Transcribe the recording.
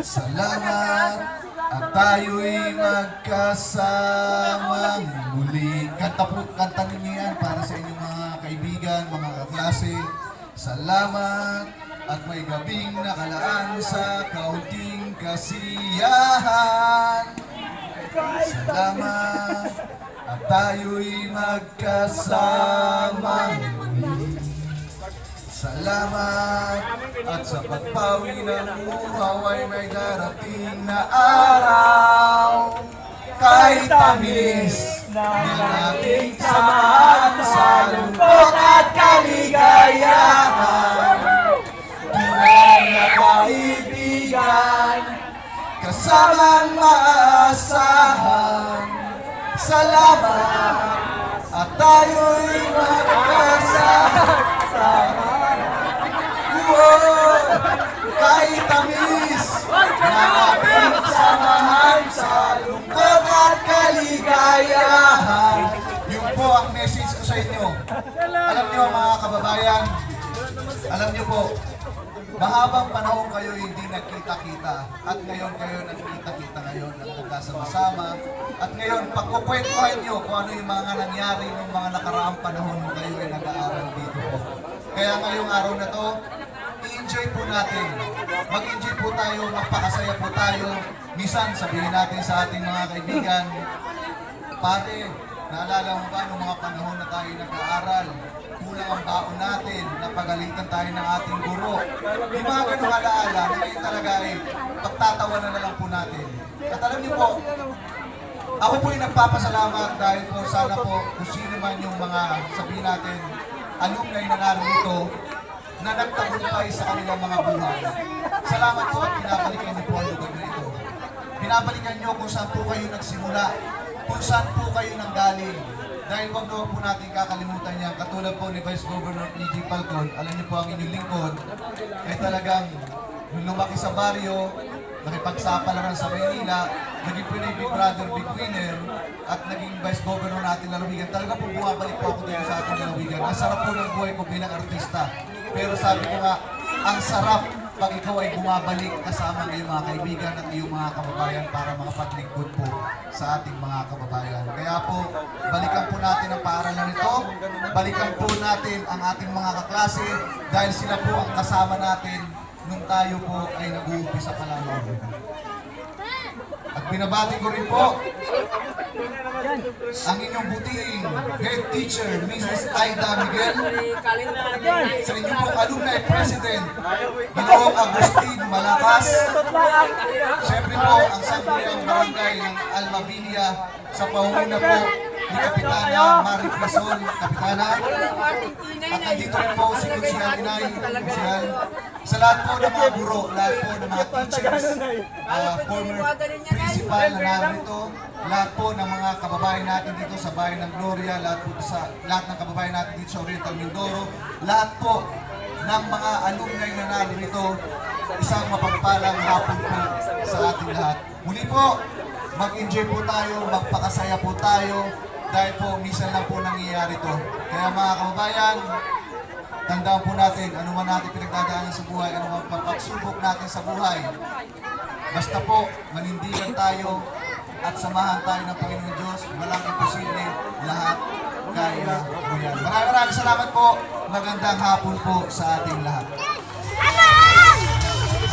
Salamat at tayo'y magkasamang muli. Kanta ninyo yan para sa inyong mga kaibigan, mga kaklase. Salamat at may gabing nakalaan sa kaunting kasiyahan. Salamat at tayo'y magkasamang muli. Salamat at sa pagpawi ng uhaw ay may darating na araw. Kahit tamis ng ating samahan sa lungkot at kaligayahan, tunay na kaibigan, kasamang maasahan. Salamat at tayo'y magkasama. Kahit tamis na ating samahan sa lungkot at kaligayahan. Yun po ang message ko sa inyo. Alam niyo mga kababayan, alam niyo po, mahabang panahon kayo hindi nagkita-kita at ngayon kayo nagkita-kita ngayon at nagkasama-sama at ngayon pagkukwentuhan niyo kung ano yung mga nangyari ng mga nakaraang panahon nung kayo ay nag-aaral dito po. Kaya ngayong araw na to, i-enjoy po natin. Mag-enjoy po tayo, magpakasaya po tayo. Minsan sabihin natin sa ating mga kaibigan, pare, naalala mo ba nung mga panahon na tayo nag-aaral? Kulang ang baon natin, napagalitan tayo ng ating guro. Yung mga ganung alaala na ngayon talaga ay pagtatawanan na lang po natin. At alam niyo po, ako po yung nagpapasalamat dahil po sana po kung sino man yung mga sabihin natin, alumni na narito na nagtagumpay sa kanilang mga buhay. Salamat po at pinabalikan niyo po ang lugar na ito. Pinabalikan niyo kung saan po kayo nagsimula, kung saan po kayo nanggaling. Dahil wag naman po natin kakalimutan yan. Katulad po ni Vice Governor E.G. Falcon, alam niyo po ang inyong lingkod, ay talagang nung lumaki sa baryo, nakipagsapalaran sa Maynila, naging po na Big Brother, Big Winner, at naging Vice Governor natin lalawigan. Talaga po bumabalik po ako dito sa ating lalawigan. Ang sarap po ng buhay ko bilang artista. Pero sabi ko nga, ang sarap pag ikaw ay bumabalik kasama ng iyong mga kaibigan at iyong mga kababayan para makapaglingkod po sa ating mga kababayan. Kaya po, balikan po natin ang paaralan nito, balikan po natin ang ating mga kaklase dahil sila po ang kasama natin nung tayo po ay nag-uumpisa pa lamang. At binabati ko rin po ang inyong buting head teacher, Mrs. Aida Miguel, sa inyong pong alumni president, Ginoong Agustin Malakas, siyempre po ang sangguniang barangay ng Almabilia sa pangunguna po ni Kapitana Marie Quezon, Kapitana, at nandito rin po si Kunsihal Inay, Kunsihal, sa lahat po ng mga guro, lahat po ng mga teachers, former principal na narito, lahat po ng mga kababayan natin dito sa Bayan ng Gloria, lahat ng kababayan natin dito sa Oriental Mindoro, lahat po ng mga alumni na narito, isang mapagpalang hapon po sa ating lahat. Muli po, mag-enjoy po tayo, magpakasaya po tayo, dahil po minsan lang po nangyayari to. Kaya mga kababayan, tandaan po natin, ano man natin pinagdadaanan sa buhay, ano man pagsubok natin sa buhay. Basta po, manindigan tayo at samahan tayo ng Panginoon Diyos. Walang imposible, lahat kaya mo yan. Maraming salamat po. Magandang hapon po sa ating lahat.